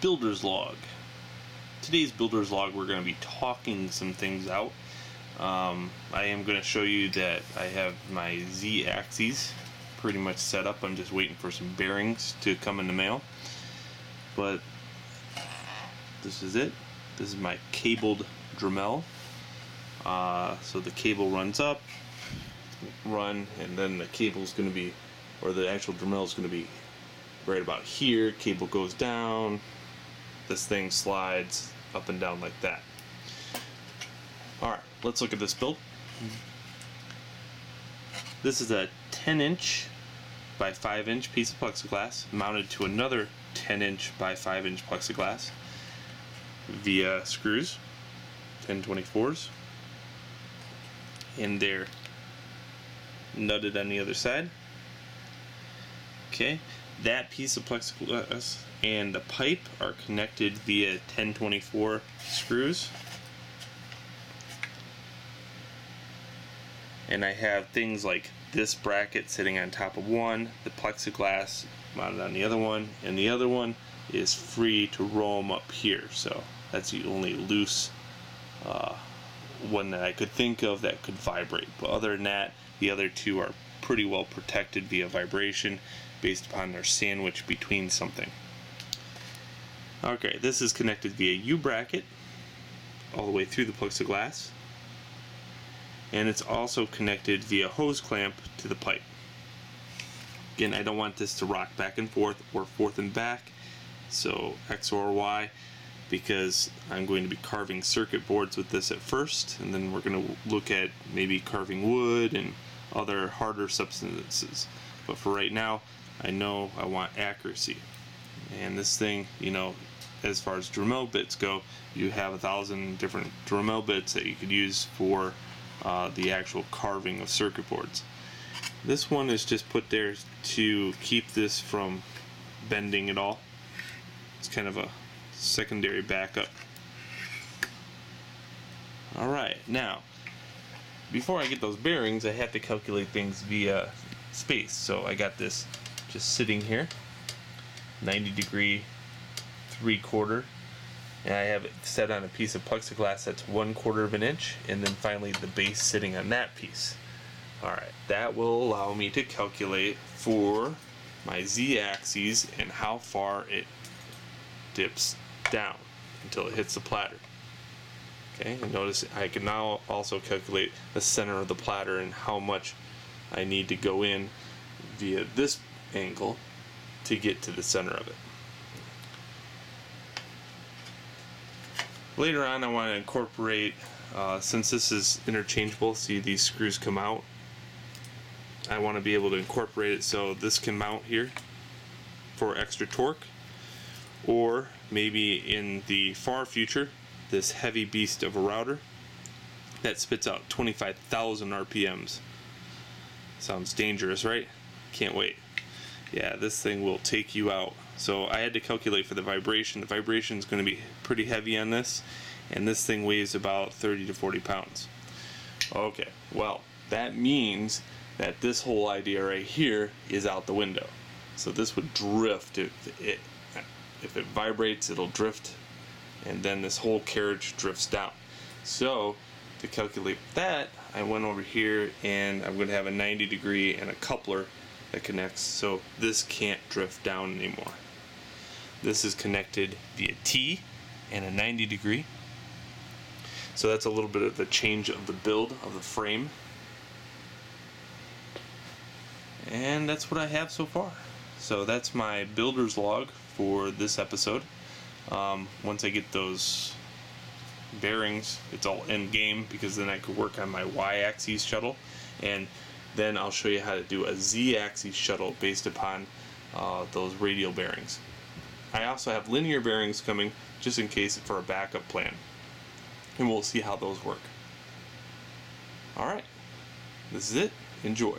builder's log. Today's builder's log, we're going to be talking some things out. I am going to show you that I have my Z-axis pretty much set up. I'm just waiting for some bearings to come in the mail. But this is it. This is my cabled Dremel. So the cable runs up, and then the cable's going to be, or the actual Dremel is going to be right about here. Cable goes down. This thing slides up and down like that. Alright, let's look at this build. This is a 10-inch by 5-inch piece of plexiglass mounted to another 10-inch by 5-inch plexiglass via screws, 1024s, and they're nutted on the other side. Okay, that piece of plexiglass and the pipe are connected via 1024 screws. And I have things like this bracket sitting on top of one, the plexiglass mounted on the other one, and the other one is free to roam up here. So that's the only loose one that I could think of that could vibrate. But other than that, the other two are pretty well protected via vibration based upon their sandwich between something. Okay, this is connected via U-bracket all the way through the plexiglass. And it's also connected via hose clamp to the pipe. Again, I don't want this to rock back and forth or forth and back, so X or Y, because I'm going to be carving circuit boards with this at first, and then we're going to look at maybe carving wood and other harder substances. But for right now, I know I want accuracy. And this thing, you know, as far as Dremel bits go, you have 1,000 different Dremel bits that you could use for the actual carving of circuit boards. This one is just put there to keep this from bending at all. It's kind of a secondary backup. Alright, now before I get those bearings, I have to calculate things via space. So I got this just sitting here, 90-degree 3/4, and I have it set on a piece of plexiglass that's 1/4 of an inch, and then finally the base sitting on that piece. Alright, that will allow me to calculate for my Z-axis and how far it dips down until it hits the platter. Okay, and notice I can now also calculate the center of the platter and how much I need to go in via this angle to get to the center of it. Later on, I want to incorporate, since this is interchangeable, see these screws come out, I want to be able to incorporate it so this can mount here for extra torque, or maybe in the far future, this heavy beast of a router that spits out 25,000 RPMs. Sounds dangerous, right? Can't wait. Yeah, this thing will take you out. So I had to calculate for the vibration. The vibration is going to be pretty heavy on this, and this thing weighs about 30 to 40 pounds. Okay, well, that means that this whole idea right here is out the window. So this would drift. If it vibrates, it'll drift, and then this whole carriage drifts down. So to calculate that, I went over here, and I'm going to have a 90-degree and a coupler that connects, so this can't drift down anymore. This is connected via T and a 90-degree. So that's a little bit of a change of the build of the frame. And that's what I have so far. So that's my builder's log for this episode. Once I get those bearings, it's all end game, because then I could work on my Y-axis shuttle, and then I'll show you how to do a Z-axis shuttle based upon those radial bearings. I also have linear bearings coming just in case for a backup plan, and we'll see how those work. Alright, this is it. Enjoy.